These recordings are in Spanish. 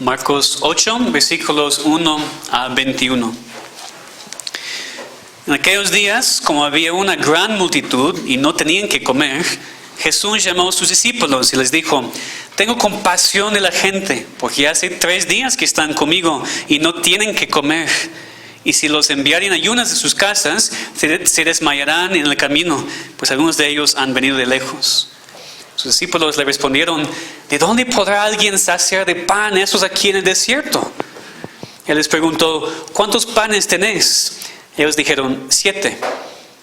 Marcos 8, versículos 1 a 21. En aquellos días, como había una gran multitud y no tenían que comer, Jesús llamó a sus discípulos y les dijo: tengo compasión de la gente, porque hace 3 días que están conmigo y no tienen que comer. Y si los enviaren ayunas de sus casas, se desmayarán en el camino, pues algunos de ellos han venido de lejos. Sus discípulos le respondieron: ¿de dónde podrá alguien saciar de pan esos aquí en el desierto? Él les preguntó: ¿cuántos panes tenéis? Ellos dijeron: 7.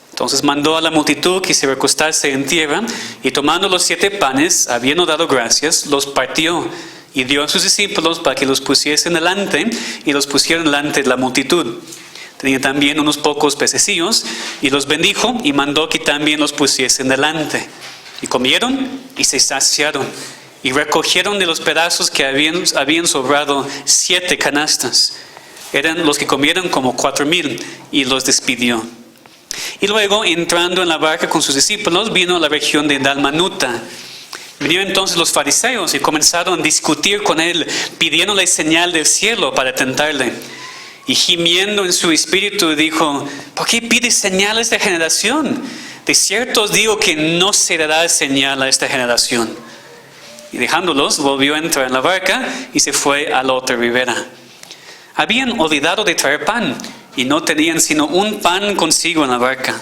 Entonces mandó a la multitud que se recostase en tierra, y tomando los 7 panes, habiendo dado gracias, los partió y dio a sus discípulos para que los pusiesen delante, y los pusieron delante de la multitud. Tenía también unos pocos pececillos, y los bendijo, y mandó que también los pusiesen delante. Y comieron y se saciaron, y recogieron de los pedazos que habían sobrado 7 canastas. Eran los que comieron como 4,000, y los despidió. Y luego, entrando en la barca con sus discípulos, vino a la región de Dalmanuta. Vinieron entonces los fariseos y comenzaron a discutir con él, pidiéndole señal del cielo para tentarle. Y gimiendo en su espíritu dijo: ¿por qué pides señal a esta generación? De cierto os digo que no se dará señal a esta generación. Y dejándolos, volvió a entrar en la barca y se fue a la otra ribera. Habían olvidado de traer pan, y no tenían sino un pan consigo en la barca.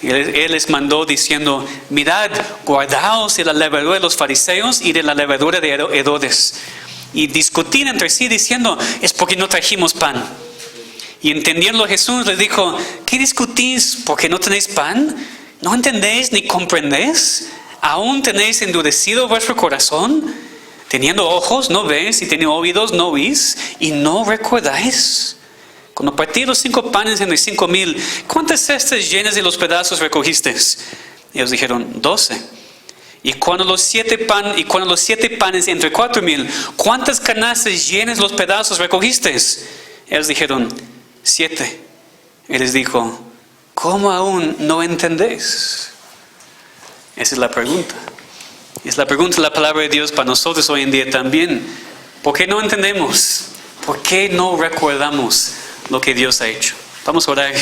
Y él les mandó diciendo: mirad, guardaos de la levadura de los fariseos y de la levadura de Herodes. Y discutían entre sí diciendo: es porque no trajimos pan. Y entendiendo Jesús les dijo: ¿qué discutís? ¿Porque no tenéis pan? ¿No entendéis ni comprendéis? ¿Aún tenéis endurecido vuestro corazón? Teniendo ojos no veis, y teniendo oídos no oís, y no recordáis. Cuando partí los 5 panes entre 5,000, ¿cuántas cestas llenas de los pedazos recogisteis? Ellos dijeron: 12. Y cuando los 7 panes entre 4,000, ¿cuántas canastas llenas de los pedazos recogisteis? Ellos dijeron: 7. Él les dijo: ¿cómo aún no entendéis? Esa es la pregunta. Es la pregunta de la palabra de Dios para nosotros hoy en día también. ¿Por qué no entendemos? ¿Por qué no recordamos lo que Dios ha hecho? Vamos a orar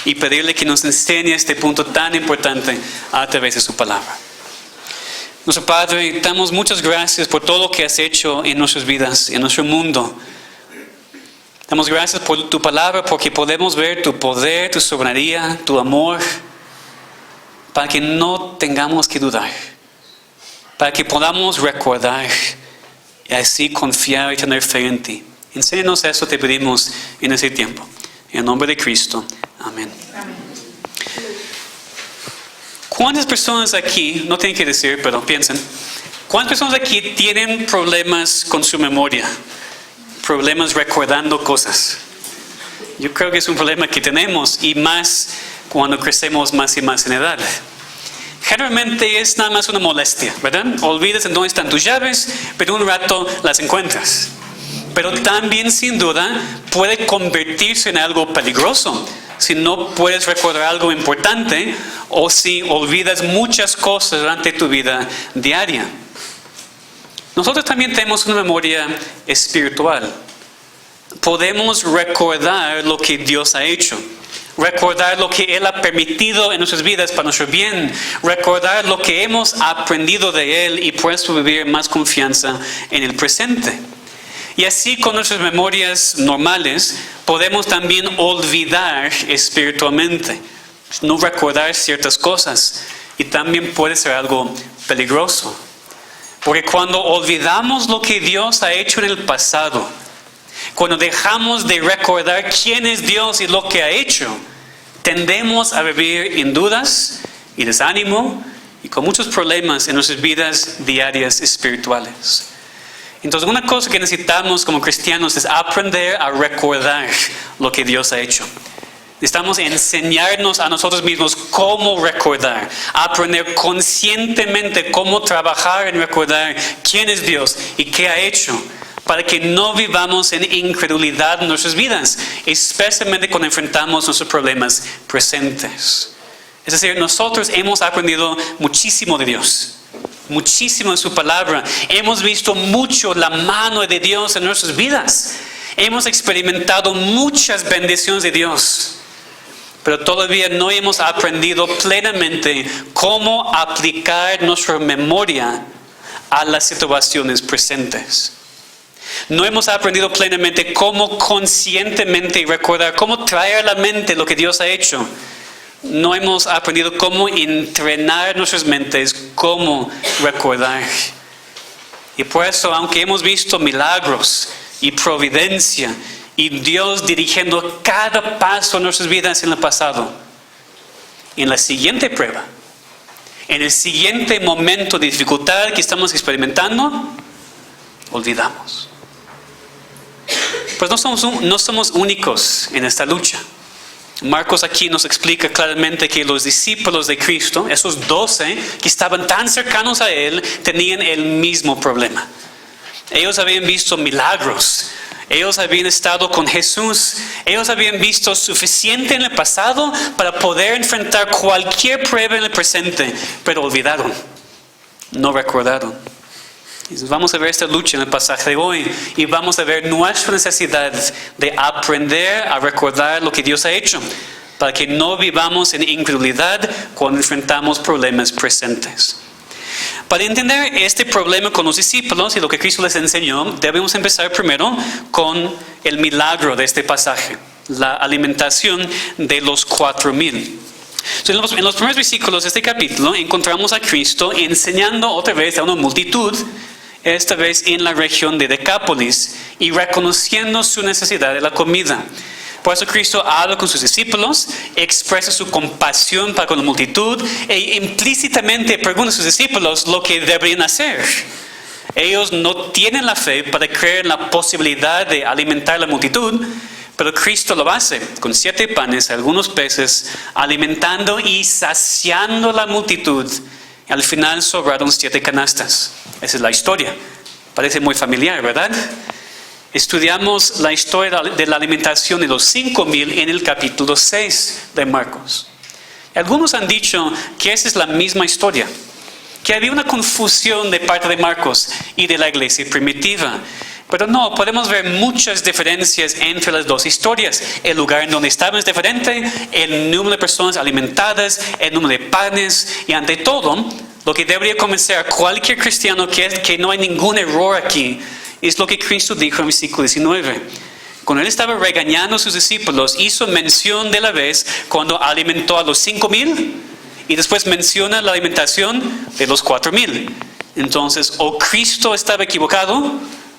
y pedirle que nos enseñe este punto tan importante a través de su palabra. Nuestro Padre, damos muchas gracias por todo lo que has hecho en nuestras vidas, en nuestro mundo. Damos gracias por tu palabra, porque podemos ver tu poder, tu soberanía, tu amor, para que no tengamos que dudar, para que podamos recordar y así confiar y tener fe en ti. Enséñanos eso, te pedimos en ese tiempo. En el nombre de Cristo. Amén. ¿Cuántas personas aquí, no tienen que decir, pero piensen, cuántas personas aquí tienen problemas con su memoria? Problemas recordando cosas. Yo creo que es un problema que tenemos, y más cuando crecemos más y más en edad. Generalmente es nada más una molestia, ¿verdad? Olvidas en dónde están tus llaves, pero un rato las encuentras. Pero también, sin duda, puede convertirse en algo peligroso si no puedes recordar algo importante, o si olvidas muchas cosas durante tu vida diaria. Nosotros también tenemos una memoria espiritual. Podemos recordar lo que Dios ha hecho, recordar lo que Él ha permitido en nuestras vidas para nuestro bien, recordar lo que hemos aprendido de Él, y por eso vivir más confianza en el presente. Y así, con nuestras memorias normales, podemos también olvidar espiritualmente, no recordar ciertas cosas, y también puede ser algo peligroso. Porque cuando olvidamos lo que Dios ha hecho en el pasado, cuando dejamos de recordar quién es Dios y lo que ha hecho, tendemos a vivir en dudas y desánimo, y con muchos problemas en nuestras vidas diarias espirituales. Entonces, una cosa que necesitamos como cristianos es aprender a recordar lo que Dios ha hecho. Necesitamos enseñarnos a nosotros mismos cómo recordar, aprender conscientemente cómo trabajar en recordar quién es Dios y qué ha hecho, para que no vivamos en incredulidad en nuestras vidas, especialmente cuando enfrentamos nuestros problemas presentes. Es decir, nosotros hemos aprendido muchísimo de Dios. muchísimo en su palabra. Hemos visto mucho la mano de Dios en nuestras vidas. Hemos experimentado muchas bendiciones de Dios. Pero todavía no hemos aprendido plenamente cómo aplicar nuestra memoria a las situaciones presentes. No hemos aprendido plenamente cómo conscientemente recordar, cómo traer a la mente lo que Dios ha hecho. No hemos aprendido cómo entrenar nuestras mentes, cómo recordar. Y por eso, aunque hemos visto milagros y providencia, y Dios dirigiendo cada paso de nuestras vidas en el pasado, en la siguiente prueba, en el siguiente momento de dificultad que estamos experimentando, olvidamos. Pues no somos únicos en esta lucha. Marcos aquí nos explica claramente que los discípulos de Cristo, esos 12 que estaban tan cercanos a Él, tenían el mismo problema. Ellos habían visto milagros. Ellos habían estado con Jesús. Ellos habían visto suficiente en el pasado para poder enfrentar cualquier prueba en el presente, pero olvidaron, no recordaron. Entonces vamos a ver esta lucha en el pasaje de hoy y vamos a ver nuestra necesidad de aprender a recordar lo que Dios ha hecho para que no vivamos en incredulidad cuando enfrentamos problemas presentes. Para entender este problema con los discípulos y lo que Cristo les enseñó, debemos empezar primero con el milagro de este pasaje, la alimentación de los 4,000. Entonces, en los primeros versículos de este capítulo encontramos a Cristo enseñando otra vez a una multitud, esta vez en la región de Decápolis, y reconociendo su necesidad de la comida. Por eso Cristo habla con sus discípulos, expresa su compasión para con la multitud e implícitamente pregunta a sus discípulos lo que deberían hacer. Ellos no tienen la fe para creer en la posibilidad de alimentar a la multitud, pero Cristo lo hace con 7 panes y algunos peces, alimentando y saciando la multitud. Y al final sobraron 7 canastas. Esa es la historia. Parece muy familiar, ¿verdad? Estudiamos la historia de la alimentación de los 5,000 en el capítulo 6 de Marcos. Algunos han dicho que esa es la misma historia, que había una confusión de parte de Marcos y de la iglesia primitiva. Pero no, podemos ver muchas diferencias entre las dos historias. El lugar en donde estaban es diferente, el número de personas alimentadas, el número de panes y ante todo, lo que debería convencer a cualquier cristiano que no hay ningún error aquí, es lo que Cristo dijo en versículo 19. Cuando Él estaba regañando a sus discípulos, hizo mención de la vez cuando alimentó a los 5,000 y después menciona la alimentación de los 4,000. Entonces, o Cristo estaba equivocado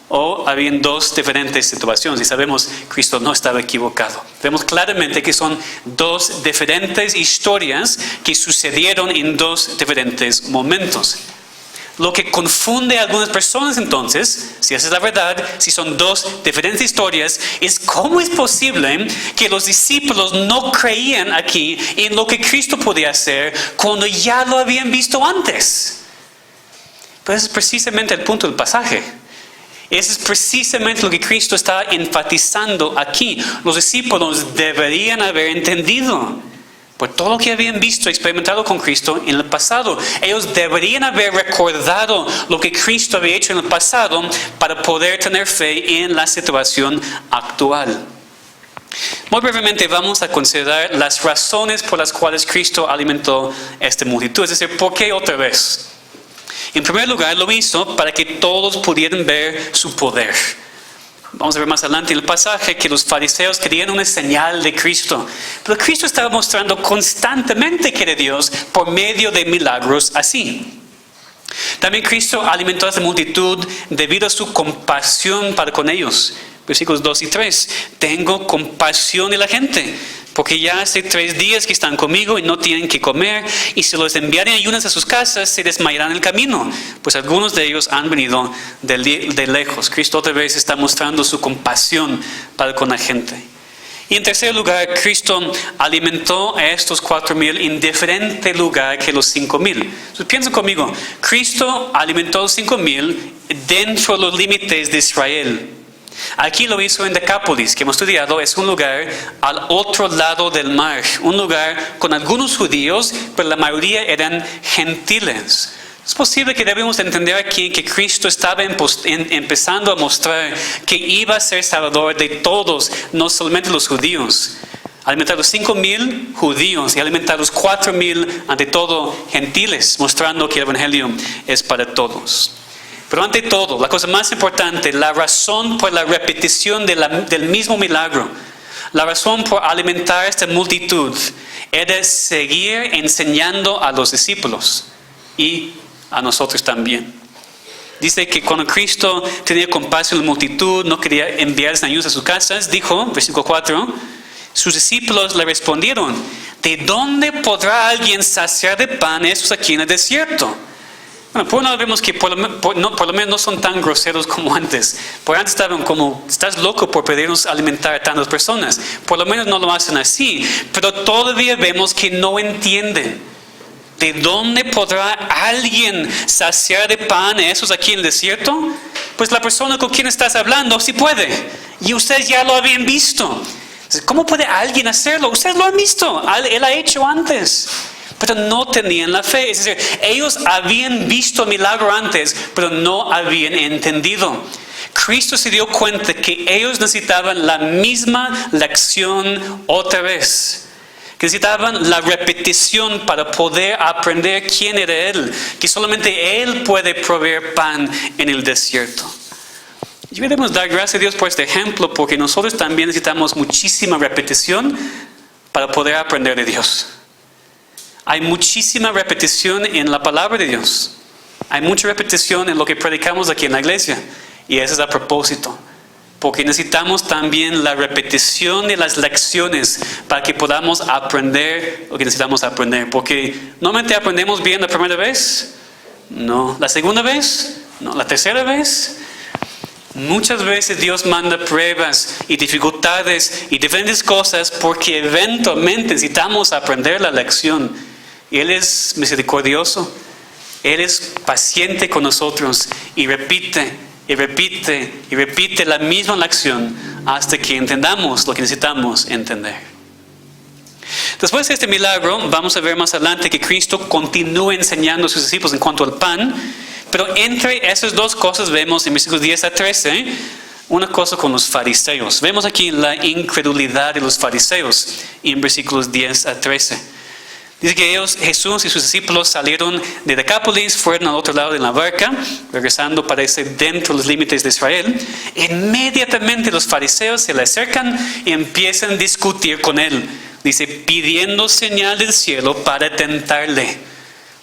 o habían dos diferentes situaciones. Y sabemos Cristo no estaba equivocado. Vemos claramente que son dos diferentes historias que sucedieron en dos diferentes momentos. Lo que confunde a algunas personas entonces, si esa es la verdad, si son dos diferentes historias, es cómo es posible que los discípulos no creían aquí en lo que Cristo podía hacer cuando ya lo habían visto antes. Pero ese es precisamente el punto del pasaje. Eso es precisamente lo que Cristo está enfatizando aquí. Los discípulos deberían haber entendido por todo lo que habían visto, experimentado con Cristo en el pasado. Ellos deberían haber recordado lo que Cristo había hecho en el pasado para poder tener fe en la situación actual. Muy brevemente vamos a considerar las razones por las cuales Cristo alimentó a esta multitud. Es decir, ¿por qué otra vez? En primer lugar, lo hizo para que todos pudieran ver su poder. Vamos a ver más adelante en el pasaje que los fariseos querían una señal de Cristo. Pero Cristo estaba mostrando constantemente que era Dios por medio de milagros así. También Cristo alimentó a esta multitud debido a su compasión para con ellos. Versículos 2 y 3. Tengo compasión de la gente, porque ya hace 3 días que están conmigo y no tienen que comer, y si los enviaren ayunas a sus casas, se desmayarán en el camino, pues algunos de ellos han venido de lejos. Cristo otra vez está mostrando su compasión para con la gente. Y en tercer lugar, Cristo alimentó a estos 4,000 en diferente lugar que los 5,000. Entonces piensen conmigo, Cristo alimentó a los 5,000 dentro de los límites de Israel. Aquí lo hizo en Decápolis, que hemos estudiado, es un lugar al otro lado del mar, un lugar con algunos judíos, pero la mayoría eran gentiles. Es posible que debemos entender aquí que Cristo estaba empezando a mostrar que iba a ser salvador de todos, no solamente los judíos. Alimentar los 5,000 judíos y alimentar los 4,000 ante todo gentiles, mostrando que el evangelio es para todos. Pero ante todo, la cosa más importante, la razón por la repetición del mismo milagro, la razón por alimentar esta multitud, era seguir enseñando a los discípulos y a nosotros también. Dice que cuando Cristo tenía compasión de la multitud, no quería enviarles niños a sus casas, dijo, versículo 4, sus discípulos le respondieron, ¿de dónde podrá alguien saciar de pan esos aquí en el desierto? Bueno, por un lado vemos que por lo menos no son tan groseros como antes. Por antes estaban como, estás loco por pedirnos alimentar a tantas personas. Por lo menos no lo hacen así. Pero todavía vemos que no entienden. ¿De dónde podrá alguien saciar de pan a esos aquí en el desierto? Pues la persona con quien estás hablando sí puede. Y ustedes ya lo habían visto. ¿Cómo puede alguien hacerlo? Ustedes lo han visto. Él ha hecho antes. Pero no tenían la fe. Es decir, ellos habían visto el milagro antes, pero no habían entendido. Cristo se dio cuenta que ellos necesitaban la misma lección otra vez. Que necesitaban la repetición para poder aprender quién era Él. Que solamente Él puede proveer pan en el desierto. Y debemos dar gracias a Dios por este ejemplo, porque nosotros también necesitamos muchísima repetición para poder aprender de Dios. Hay muchísima repetición en la palabra de Dios. Hay mucha repetición en lo que predicamos aquí en la iglesia. Y eso es a propósito. Porque necesitamos también la repetición de las lecciones para que podamos aprender lo que necesitamos aprender. Porque normalmente aprendemos bien la primera vez. No. La segunda vez. No. La tercera vez. Muchas veces Dios manda pruebas y dificultades y diferentes cosas porque eventualmente necesitamos aprender la lección. Y Él es misericordioso. Él es paciente con nosotros y repite y repite y repite la misma lección hasta que entendamos lo que necesitamos entender. Después de este milagro, vamos a ver más adelante que Cristo continúa enseñando a sus discípulos en cuanto al pan, pero entre esas dos cosas vemos en versículos 10 a 13 una cosa con los fariseos. Vemos aquí la incredulidad de los fariseos en versículos 10 a 13. Dice que Jesús y sus discípulos salieron de Decápolis, fueron al otro lado de la barca, regresando parece dentro de los límites de Israel. Inmediatamente los fariseos se le acercan y empiezan a discutir con él. Dice, pidiendo señal del cielo para tentarle.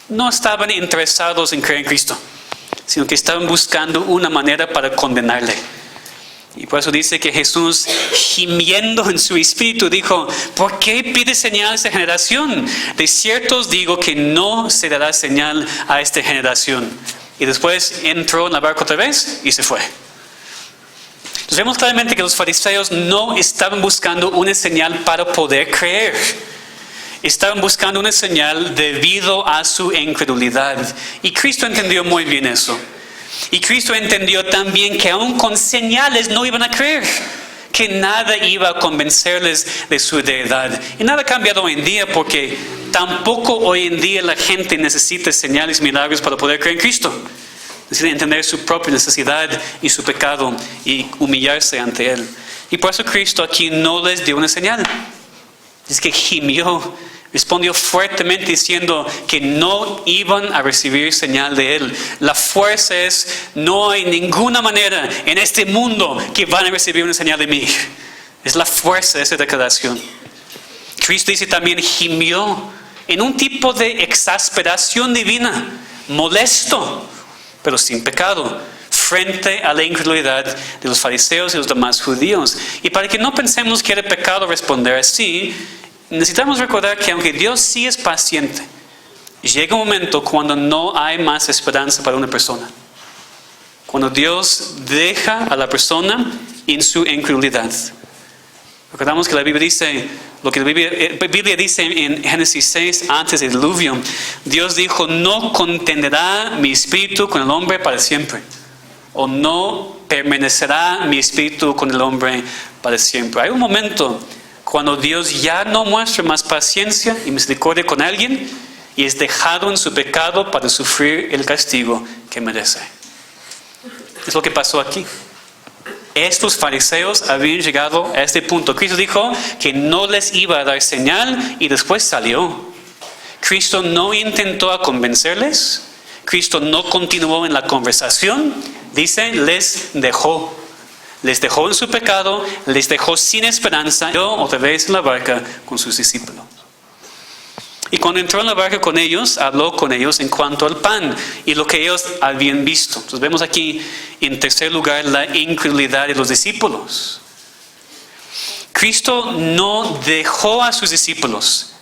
No estaban interesados en creer en Cristo, sino que estaban buscando una manera para condenarle. Y por eso dice que Jesús, gimiendo en su espíritu, dijo, ¿por qué pide señal a esta generación? De cierto os digo que no se dará señal a esta generación. Y después entró en la barca otra vez y se fue. Entonces vemos claramente que los fariseos no estaban buscando una señal para poder creer. Estaban buscando una señal debido a su incredulidad. Y Cristo entendió muy bien eso. Y Cristo entendió también que aún con señales no iban a creer, que nada iba a convencerles de su deidad. Y nada ha cambiado hoy en día porque tampoco hoy en día la gente necesita señales, milagros para poder creer en Cristo. Necesita entender su propia necesidad y su pecado y humillarse ante Él. Y por eso Cristo aquí no les dio una señal. Es que gimió, respondió fuertemente diciendo que no iban a recibir señal de Él. La fuerza es, no hay ninguna manera en este mundo que van a recibir una señal de mí. Es la fuerza de esa declaración. Cristo dice también gimió en un tipo de exasperación divina, molesto, pero sin pecado, frente a la incredulidad de los fariseos y los demás judíos. Y para que no pensemos que era pecado responder así, necesitamos recordar que aunque Dios sí es paciente, llega un momento cuando no hay más esperanza para una persona. Cuando Dios deja a la persona en su incredulidad. Recordamos que la Biblia dice, lo que la Biblia dice en Génesis 6, antes del diluvio, Dios dijo, no contenderá mi espíritu con el hombre para siempre. O no permanecerá mi espíritu con el hombre para siempre. Hay un momento cuando Dios ya no muestra más paciencia y misericordia con alguien y es dejado en su pecado para sufrir el castigo que merece. Es lo que pasó aquí. Estos fariseos habían llegado a este punto. Cristo dijo que no les iba a dar señal y después salió. Cristo no intentó convencerles. Cristo no continuó en la conversación. Dice, les dejó. Les dejó en su pecado, les dejó sin esperanza. Yo otra vez en la barca con sus discípulos. Y cuando entró en la barca con ellos, habló con ellos en cuanto al pan y lo que ellos habían visto. Entonces vemos aquí en tercer lugar la incredulidad de los discípulos. Cristo no dejó a sus discípulos,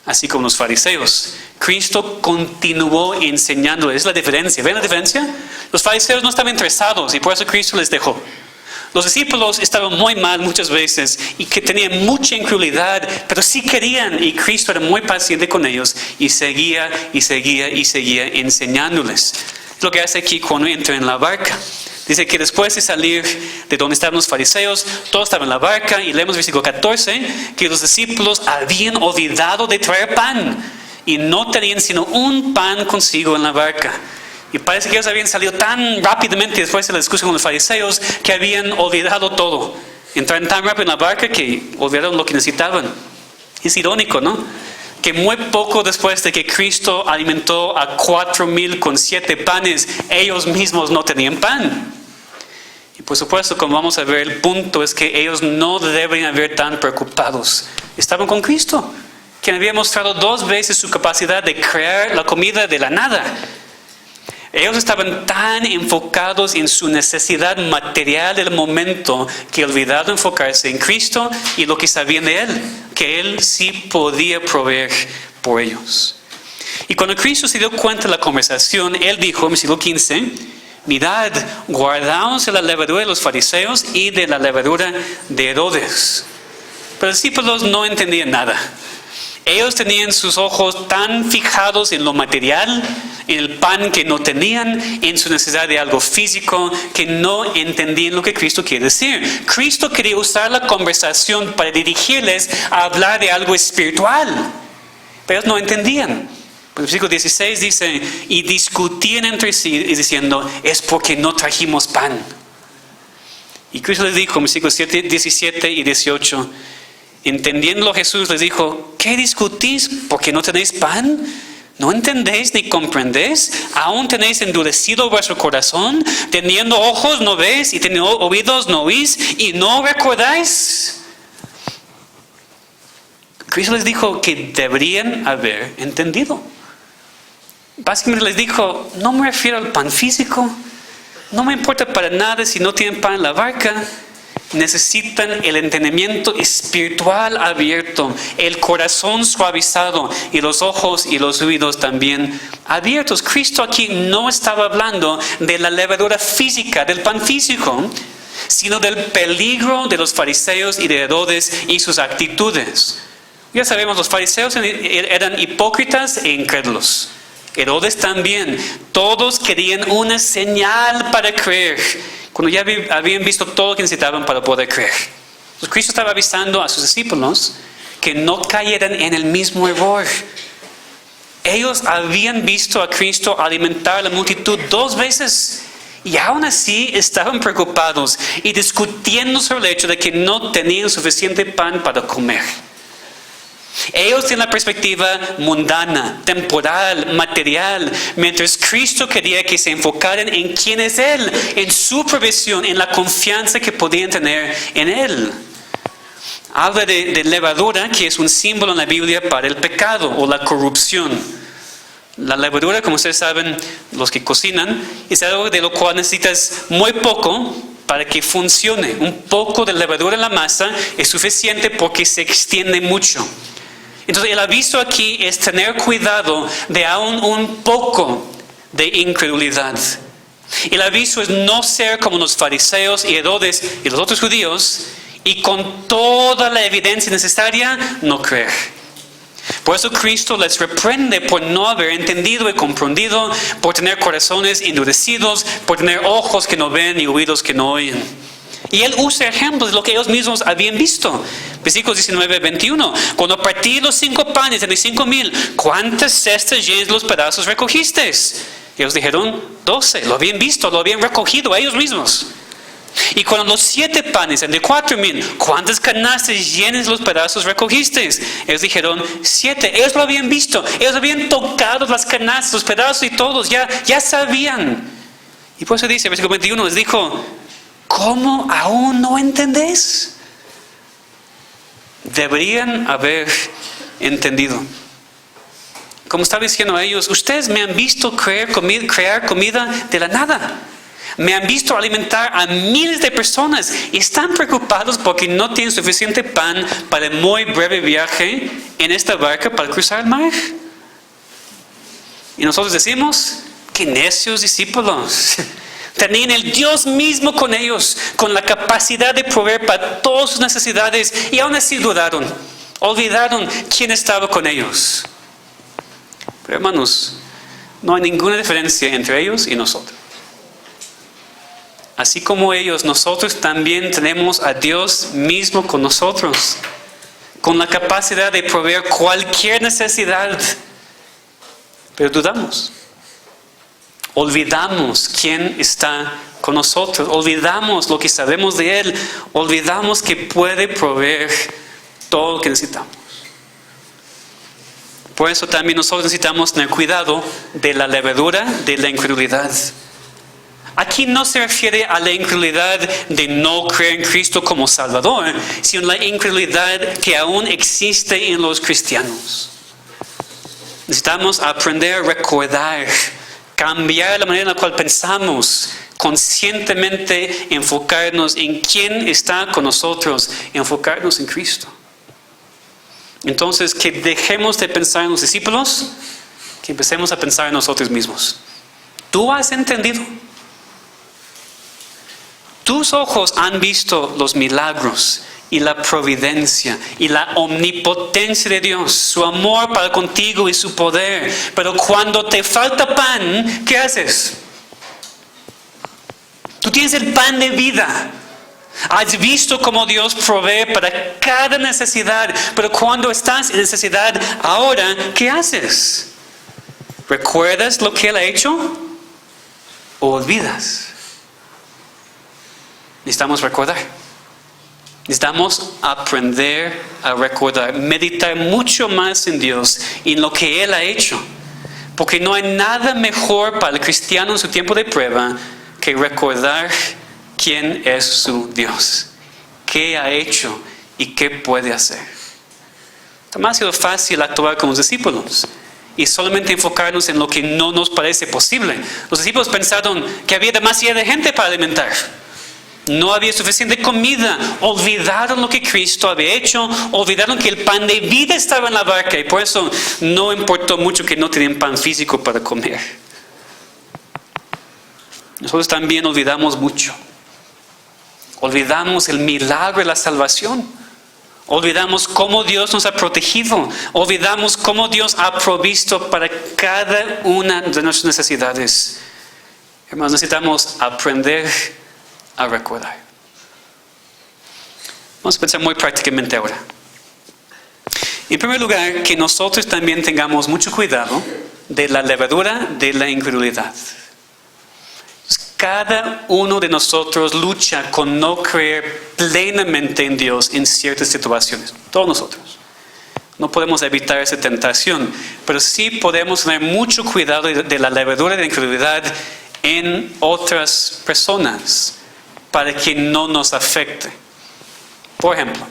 así como los fariseos. Cristo continuó enseñándoles. Es la diferencia. ¿Ven la diferencia? Los fariseos no estaban interesados y por eso Cristo les dejó. Los discípulos estaban muy mal muchas veces y que tenían mucha incredulidad, pero sí querían, y Cristo era muy paciente con ellos y seguía enseñándoles. Lo que hace aquí cuando entra en la barca. Dice que después de salir de donde estaban los fariseos, todos estaban en la barca y leemos versículo 14, que los discípulos habían olvidado de traer pan y no tenían sino un pan consigo en la barca. Y parece que ellos habían salido tan rápidamente después de la discusión con los fariseos que habían olvidado todo. Entraron tan rápido en la barca que olvidaron lo que necesitaban. Es irónico, ¿no? Que muy poco después de que Cristo alimentó a 4,000 con 7 panes, ellos mismos no tenían pan. Y por supuesto, como vamos a ver, el punto es que ellos no deben haber tan preocupados. Estaban con Cristo, quien había mostrado 2 veces su capacidad de crear la comida de la nada. Ellos estaban tan enfocados en su necesidad material del momento que olvidaron enfocarse en Cristo y lo que sabían de Él, que Él sí podía proveer por ellos. Y cuando Cristo se dio cuenta de la conversación, Él dijo en versículo 15, mirad, guardaos de la levadura de los fariseos y de la levadura de Herodes. Pero los discípulos no entendían nada. Ellos tenían sus ojos tan fijados en lo material, en el pan que no tenían, en su necesidad de algo físico, que no entendían lo que Cristo quiere decir. Cristo quería usar la conversación para dirigirles a hablar de algo espiritual, pero ellos no entendían. El versículo 16 dice, y discutían entre sí diciendo, es porque no trajimos pan. Y Cristo les dijo en versículos 17 y 18, entendiéndolo Jesús les dijo, ¿qué discutís? ¿Porque no tenéis pan? ¿No entendéis ni comprendéis? ¿Aún tenéis endurecido vuestro corazón? Teniendo ojos no veis y teniendo oídos no oís y no recordáis. Cristo les dijo que deberían haber entendido. Básicamente les dijo, no me refiero al pan físico, no me importa para nada si no tienen pan en la barca. Necesitan el entendimiento espiritual abierto, el corazón suavizado y los ojos y los oídos también abiertos. Cristo aquí no estaba hablando de la levadura física, del pan físico, sino del peligro de los fariseos y de Herodes y sus actitudes. Ya sabemos, los fariseos eran hipócritas e incrédulos. Herodes también. Todos querían una señal para creer, cuando ya habían visto todo lo que necesitaban para poder creer. Entonces Cristo estaba avisando a sus discípulos que no cayeran en el mismo error. Ellos habían visto a Cristo alimentar a la multitud 2 veces y aún así estaban preocupados y discutiendo sobre el hecho de que no tenían suficiente pan para comer. Ellos tienen la perspectiva mundana, temporal, material, mientras Cristo quería que se enfocaran en quién es Él, en su provisión, en la confianza que podían tener en Él. Habla de levadura, que es un símbolo en la Biblia para el pecado o la corrupción. La levadura, como ustedes saben, los que cocinan, es algo de lo cual necesitas muy poco para que funcione. Un poco de levadura en la masa es suficiente porque se extiende mucho. Entonces el aviso aquí es tener cuidado de aún un poco de incredulidad. El aviso es no ser como los fariseos y Herodes y los otros judíos y con toda la evidencia necesaria no creer. Por eso Cristo les reprende por no haber entendido y comprendido, por tener corazones endurecidos, por tener ojos que no ven y oídos que no oyen. Y Él usa ejemplos de lo que ellos mismos habían visto. Versículos 19, 21. Cuando partí los 5 panes de los 5,000, ¿cuántas cestas llenas de los pedazos recogiste? Ellos dijeron 12. Lo habían visto, lo habían recogido a ellos mismos. Y cuando los 7 panes de 4,000, ¿cuántas canastas llenas de los pedazos recogiste? Ellos dijeron 7. Ellos lo habían visto. Ellos habían tocado las canastas, los pedazos y todos. Ya sabían. Y por eso dice, versículo 21, les dijo, ¿cómo aún no entendés? Deberían haber entendido. Como estaba diciendo a ellos, ustedes me han visto crear comida de la nada. Me han visto alimentar a miles de personas y están preocupados porque no tienen suficiente pan para el muy breve viaje en esta barca para cruzar el mar. Y nosotros decimos, qué necios discípulos. Tenían el Dios mismo con ellos, con la capacidad de proveer para todas sus necesidades, y aún así dudaron, olvidaron quién estaba con ellos. Pero hermanos, no hay ninguna diferencia entre ellos y nosotros. Así como ellos, nosotros también tenemos a Dios mismo con nosotros, con la capacidad de proveer cualquier necesidad. Pero dudamos. Olvidamos quién está con nosotros. Olvidamos lo que sabemos de Él. Olvidamos que puede proveer todo lo que necesitamos. Por eso también nosotros necesitamos tener cuidado de la levadura de la incredulidad. Aquí no se refiere a la incredulidad de no creer en Cristo como Salvador, sino la incredulidad que aún existe en los cristianos. Necesitamos aprender a recordar, cambiar la manera en la cual pensamos, conscientemente enfocarnos en quién está con nosotros, enfocarnos en Cristo. Entonces, que dejemos de pensar en los discípulos, que empecemos a pensar en nosotros mismos. ¿Tú has entendido? Tus ojos han visto los milagros y la providencia y la omnipotencia de Dios, su amor para contigo y su poder. Pero cuando te falta pan, ¿qué haces? Tú tienes el pan de vida. Has visto cómo Dios provee para cada necesidad. Pero cuando estás en necesidad ahora, ¿qué haces? ¿Recuerdas lo que Él ha hecho? ¿O olvidas? Necesitamos recordar. Necesitamos aprender a recordar, meditar mucho más en Dios y en lo que Él ha hecho. Porque no hay nada mejor para el cristiano en su tiempo de prueba que recordar quién es su Dios, qué ha hecho y qué puede hacer. Ha sido fácil actuar como los discípulos y solamente enfocarnos en lo que no nos parece posible. Los discípulos pensaron que había demasiada gente para alimentar. No había suficiente comida. Olvidaron lo que Cristo había hecho. Olvidaron que el pan de vida estaba en la barca. Y por eso no importó mucho que no tenían pan físico para comer. Nosotros también olvidamos mucho. Olvidamos el milagro de la salvación. Olvidamos cómo Dios nos ha protegido. Olvidamos cómo Dios ha provisto para cada una de nuestras necesidades. Hermanos, necesitamos aprender a recordar. Vamos a pensar muy prácticamente ahora. En primer lugar, que nosotros también tengamos mucho cuidado de la levadura de la incredulidad. Cada uno de nosotros lucha con no creer plenamente en Dios en ciertas situaciones. Todos nosotros. No podemos evitar esa tentación, pero sí podemos tener mucho cuidado de la levadura de la incredulidad en otras personas, para que no nos afecte. Por ejemplo,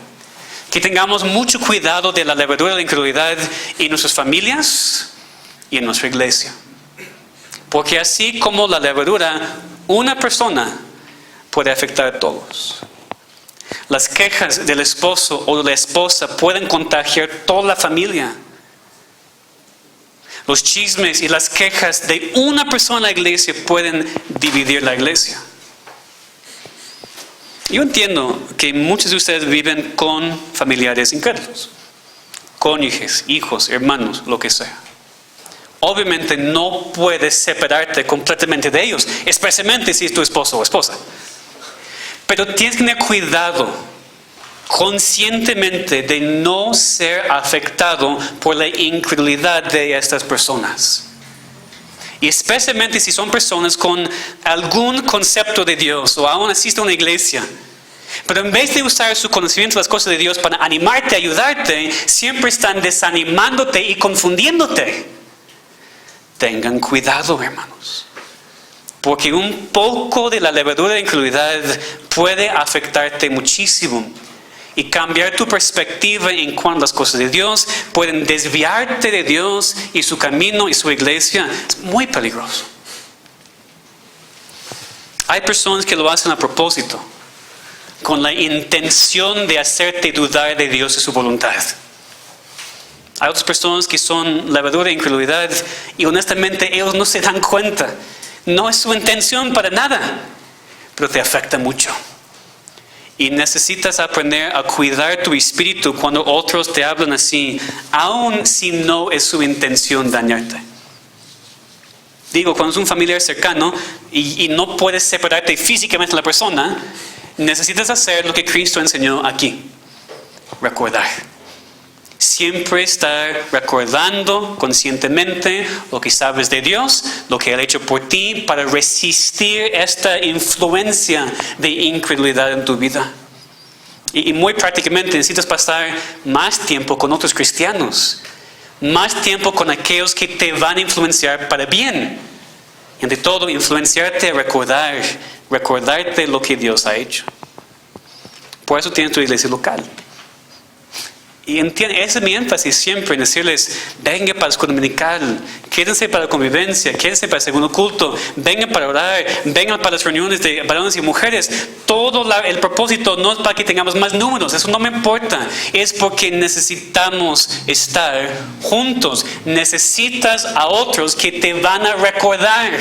que tengamos mucho cuidado de la levadura de la incredulidad en nuestras familias y en nuestra iglesia. Porque así como la levadura, una persona puede afectar a todos. Las quejas del esposo o de la esposa pueden contagiar toda la familia. Los chismes y las quejas de una persona en la iglesia pueden dividir la iglesia. Yo entiendo que muchos de ustedes viven con familiares incrédulos, cónyuges, hijos, hermanos, lo que sea. Obviamente no puedes separarte completamente de ellos, especialmente si es tu esposo o esposa. Pero tienes que tener cuidado conscientemente de no ser afectado por la incredulidad de estas personas. Y especialmente si son personas con algún concepto de Dios o aún asisten a una iglesia. Pero en vez de usar su conocimiento de las cosas de Dios para animarte, ayudarte, siempre están desanimándote y confundiéndote. Tengan cuidado, hermanos. Porque un poco de la levadura de incredulidad puede afectarte muchísimo. Y cambiar tu perspectiva en cuanto a las cosas de Dios, pueden desviarte de Dios y su camino y su iglesia. Es muy peligroso. Hay personas que lo hacen a propósito, con la intención de hacerte dudar de Dios y su voluntad. Hay otras personas que son levadura de incredulidad y honestamente ellos no se dan cuenta. No es su intención para nada, pero te afecta mucho. Y necesitas aprender a cuidar tu espíritu cuando otros te hablan así, aun si no es su intención dañarte. Digo, cuando es un familiar cercano y no puedes separarte físicamente de la persona, necesitas hacer lo que Cristo enseñó aquí. Recordar. Siempre estar recordando conscientemente lo que sabes de Dios, lo que Él ha hecho por ti para resistir esta influencia de incredulidad en tu vida. Y muy prácticamente necesitas pasar más tiempo con otros cristianos, más tiempo con aquellos que te van a influenciar para bien. Y ante todo, influenciarte a recordarte lo que Dios ha hecho. Por eso tienes tu iglesia local. Y ese es mi énfasis siempre, en decirles, vengan para el escuela dominical, quédense para la convivencia, quédense para el segundo culto, vengan para orar, vengan para las reuniones de varones y mujeres. Todo el propósito no es para que tengamos más números, eso no me importa. Es porque necesitamos estar juntos. Necesitas a otros que te van a recordar.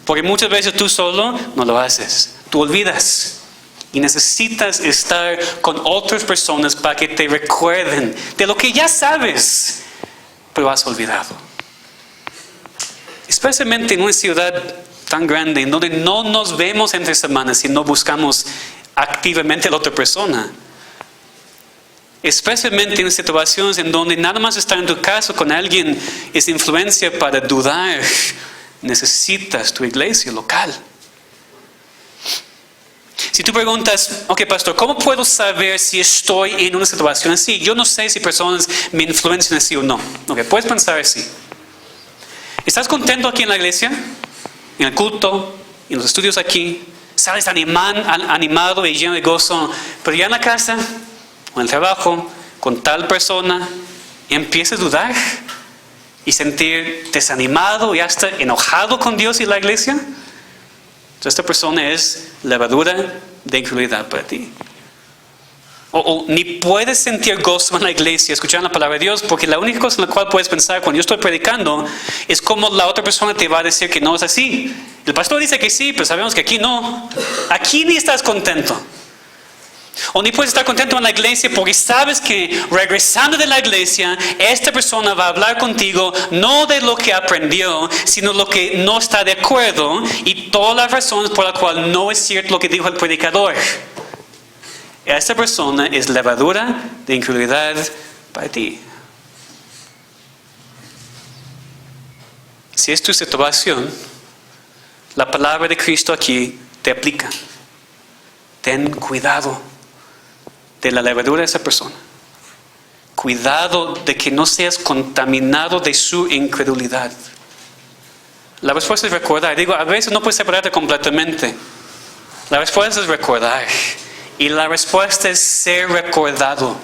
Porque muchas veces tú solo no lo haces, tú olvidas. Y necesitas estar con otras personas para que te recuerden de lo que ya sabes, pero has olvidado. Especialmente en una ciudad tan grande, en donde no nos vemos entre semanas y no buscamos activamente a la otra persona. Especialmente en situaciones en donde nada más estar en tu casa con alguien es influencia para dudar. Necesitas tu iglesia local. Si tú preguntas, ok, pastor, ¿cómo puedo saber si estoy en una situación así? Yo no sé si personas me influencian así o no. Ok, puedes pensar así. ¿Estás contento aquí en la iglesia? En el culto, en los estudios aquí. Sales animado y lleno de gozo. Pero ya en la casa, o en el trabajo, con tal persona, empiezas a dudar y sentir desanimado y hasta enojado con Dios y la iglesia. Entonces esta persona es levadura de incredulidad para ti. O ni puedes sentir gozo en la iglesia escuchando la palabra de Dios, porque la única cosa en la cual puedes pensar cuando yo estoy predicando es cómo la otra persona te va a decir que no es así. El pastor dice que sí, pero sabemos que aquí no. Aquí ni estás contento. O ni puedes estar contento en la iglesia porque sabes que regresando de la iglesia, esta persona va a hablar contigo no de lo que aprendió, sino lo que no está de acuerdo y todas las razones por las cuales no es cierto lo que dijo el predicador. Esta persona es levadura de incredulidad para ti. Si es tu situación, la palabra de Cristo aquí te aplica. Ten cuidado de la levadura de esa persona. Cuidado de que no seas contaminado de su incredulidad. La respuesta es recordar. Digo, a veces no puedes separarte completamente. La respuesta es recordar. Y la respuesta es ser recordado.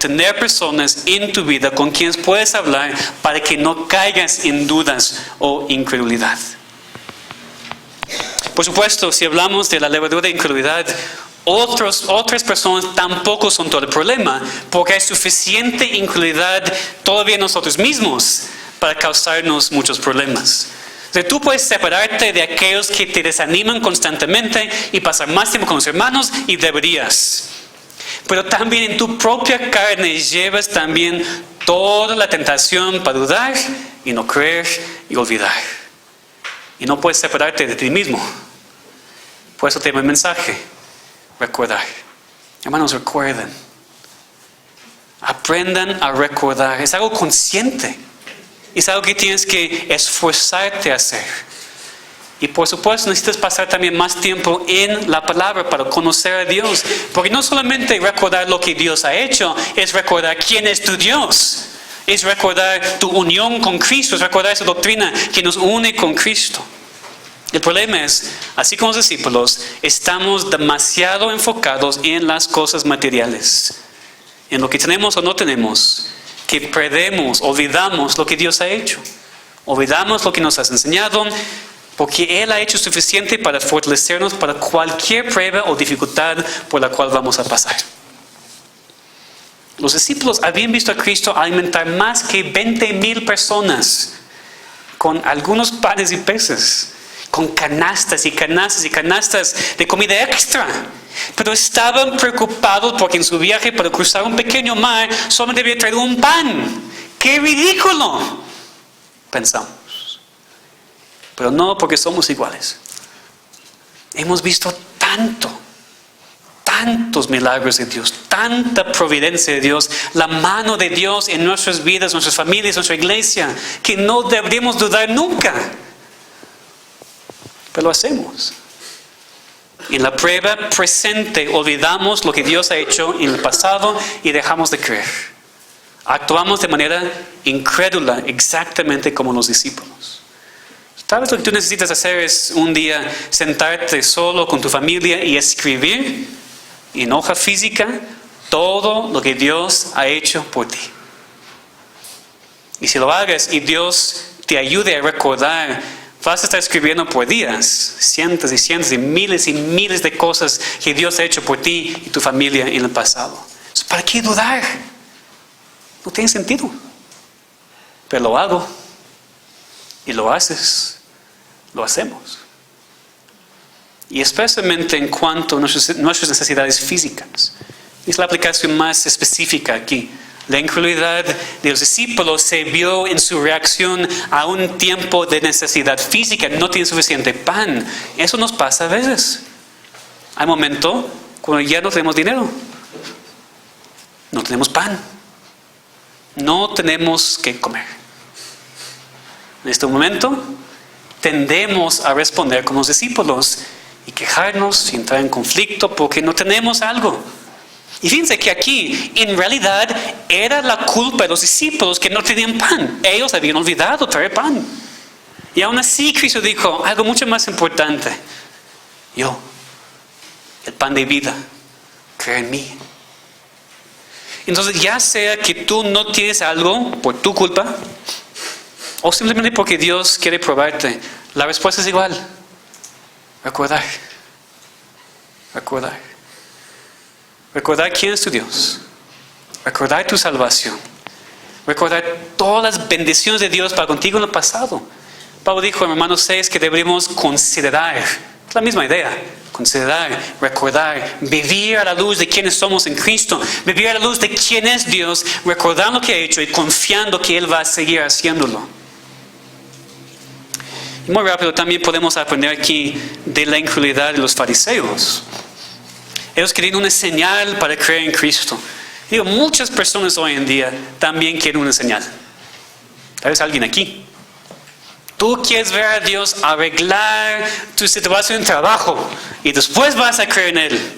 Tener personas en tu vida con quienes puedes hablar para que no caigas en dudas o incredulidad. Por supuesto, si hablamos de la levadura de incredulidad, otras personas tampoco son todo el problema, porque hay suficiente incredulidad todavía en nosotros mismos para causarnos muchos problemas. O sea, tú puedes separarte de aquellos que te desaniman constantemente y pasar más tiempo con los hermanos, y deberías. Pero también en tu propia carne llevas también toda la tentación para dudar y no creer y olvidar. Y no puedes separarte de ti mismo. Por eso te doy el mensaje. Recordar. Hermanos, recuerden. Aprendan a recordar. Es algo consciente. Es algo que tienes que esforzarte a hacer. Y por supuesto necesitas pasar también más tiempo en la palabra para conocer a Dios. Porque no solamente recordar lo que Dios ha hecho, es recordar quién es tu Dios. Es recordar tu unión con Cristo, es recordar esa doctrina que nos une con Cristo. El problema es, así como los discípulos, estamos demasiado enfocados en las cosas materiales. En lo que tenemos o no tenemos, que perdemos, olvidamos lo que Dios ha hecho. Olvidamos lo que nos has enseñado, porque Él ha hecho suficiente para fortalecernos para cualquier prueba o dificultad por la cual vamos a pasar. Los discípulos habían visto a Cristo alimentar más que 20,000 personas con algunos panes y peces, con canastas y canastas y canastas de comida extra. Pero estaban preocupados porque en su viaje para cruzar un pequeño mar solamente había traído un pan. ¡Qué ridículo!, pensamos. Pero no, porque somos iguales. Hemos visto tantos milagros de Dios, tanta providencia de Dios, la mano de Dios en nuestras vidas, nuestras familias, nuestra iglesia, que no deberíamos dudar nunca. Pero lo hacemos. En la prueba presente olvidamos lo que Dios ha hecho en el pasado y dejamos de creer. Actuamos de manera incrédula, exactamente como los discípulos. Tal vez lo que tú necesitas hacer es un día sentarte solo con tu familia y escribir en hoja física todo lo que Dios ha hecho por ti. Y si lo hagas y Dios te ayude a recordar, vas a estar escribiendo por días cientos y cientos y miles de cosas que Dios ha hecho por ti y tu familia en el pasado. Entonces, ¿para qué dudar? No tiene sentido. Pero lo hago. Y lo haces. Lo hacemos. Y especialmente en cuanto a nuestras necesidades físicas. Es la aplicación más específica aquí. La incredulidad de los discípulos se vio en su reacción a un tiempo de necesidad física. No tienen suficiente pan. Eso nos pasa a veces. Hay momentos cuando ya no tenemos dinero. No tenemos pan. No tenemos que comer. En este momento tendemos a responder como los discípulos y quejarnos y entrar en conflicto porque no tenemos algo. Y fíjense que aquí, en realidad, era la culpa de los discípulos que no tenían pan. Ellos habían olvidado traer pan. Y aún así Cristo dijo algo mucho más importante. Yo, el pan de vida, cree en mí. Entonces, ya sea que tú no tienes algo por tu culpa, o simplemente porque Dios quiere probarte, la respuesta es igual. Recordar. Recordar. Recordar quién es tu Dios. Recordar tu salvación. Recordar todas las bendiciones de Dios para contigo en el pasado. Pablo dijo en Romanos 6 que deberíamos considerar. Es la misma idea. Considerar, recordar, vivir a la luz de quiénes somos en Cristo. Vivir a la luz de quién es Dios. Recordar lo que ha hecho y confiando que Él va a seguir haciéndolo. Y muy rápido también podemos aprender aquí de la incredulidad de los fariseos. Ellos querían una señal para creer en Cristo. Digo, muchas personas hoy en día también quieren una señal. Tal vez alguien aquí. Tú quieres ver a Dios arreglar tu situación de trabajo y después vas a creer en Él.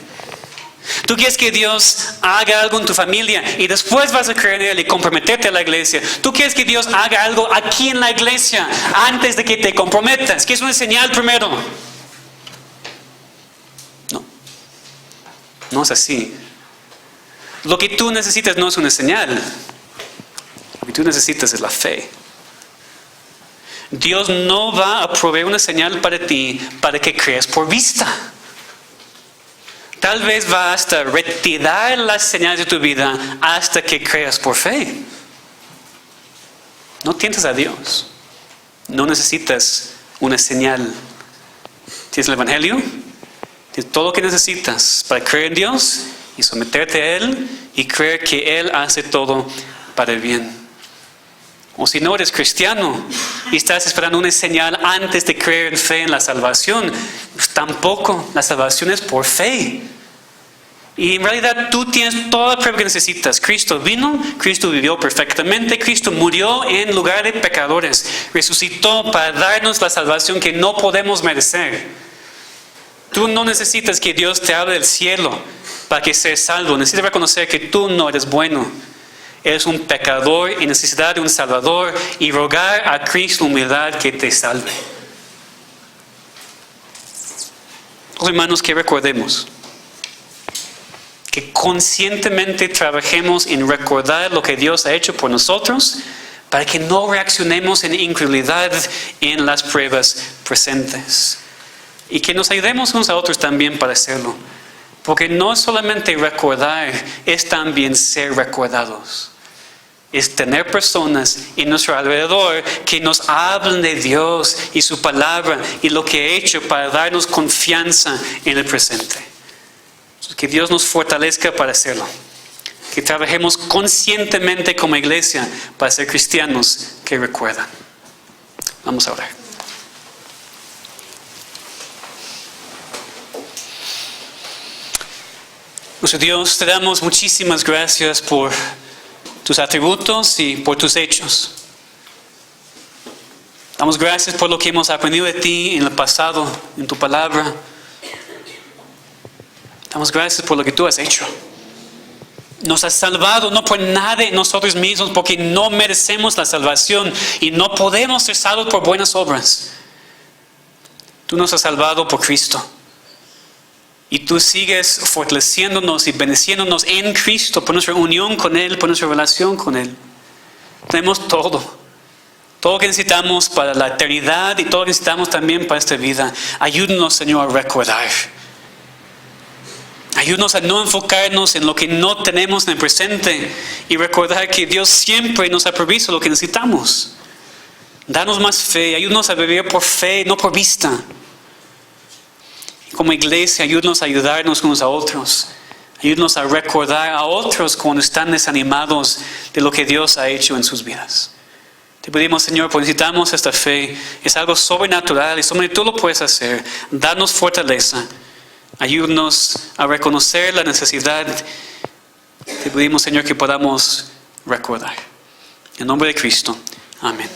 Tú quieres que Dios haga algo en tu familia y después vas a creer en Él y comprometerte a la iglesia. Tú quieres que Dios haga algo aquí en la iglesia antes de que te comprometas. ¿Qué es una señal primero? No. No es así. Lo que tú necesitas no es una señal. Lo que tú necesitas es la fe. Dios no va a proveer una señal para ti para que creas por vista. Tal vez va hasta retirar las señales de tu vida hasta que creas por fe. No tientes a Dios. No necesitas una señal. Tienes el Evangelio. Tienes todo lo que necesitas para creer en Dios y someterte a Él y creer que Él hace todo para el bien. O si no eres cristiano y estás esperando una señal antes de creer en fe en la salvación, pues tampoco la salvación es por fe. Y en realidad tú tienes toda la prueba que necesitas. Cristo vino, Cristo vivió perfectamente, Cristo murió en lugar de pecadores, resucitó para darnos la salvación que no podemos merecer. Tú no necesitas que Dios te hable del cielo para que seas salvo. Necesitas reconocer que tú no eres bueno. Eres un pecador en necesidad de un Salvador y rogar a Cristo humildad que te salve. Los hermanos, que recordemos, que conscientemente trabajemos en recordar lo que Dios ha hecho por nosotros para que no reaccionemos en incredulidad en las pruebas presentes. Y que nos ayudemos unos a otros también para hacerlo. Porque no solamente recordar, es también ser recordados. Es tener personas en nuestro alrededor que nos hablen de Dios y su palabra y lo que ha hecho para darnos confianza en el presente. Que Dios nos fortalezca para hacerlo. Que trabajemos conscientemente como iglesia para ser cristianos que recuerdan. Vamos a orar. Nuestro Dios, te damos muchísimas gracias por tus atributos y por tus hechos. Damos gracias por lo que hemos aprendido de ti en el pasado, en tu palabra. Damos gracias por lo que tú has hecho. Nos has salvado no por nada de nosotros mismos, porque no merecemos la salvación y no podemos ser salvos por buenas obras. Tú nos has salvado por Cristo. Y tú sigues fortaleciéndonos y bendiciéndonos en Cristo por nuestra unión con Él, por nuestra relación con Él. Tenemos todo. Todo lo que necesitamos para la eternidad y todo lo que necesitamos también para esta vida. Ayúdanos, Señor, a recordar. Ayúdanos a no enfocarnos en lo que no tenemos en el presente y recordar que Dios siempre nos ha provisto lo que necesitamos. Danos más fe. Ayúdanos a vivir por fe, no por vista. Como iglesia, ayúdanos a ayudarnos unos a otros. Ayúdanos a recordar a otros cuando están desanimados de lo que Dios ha hecho en sus vidas. Te pedimos, Señor, porque necesitamos esta fe. Es algo sobrenatural y solamente tú lo puedes hacer. Danos fortaleza. Ayúdanos a reconocer la necesidad. Te pedimos, Señor, que podamos recordar. En nombre de Cristo. Amén.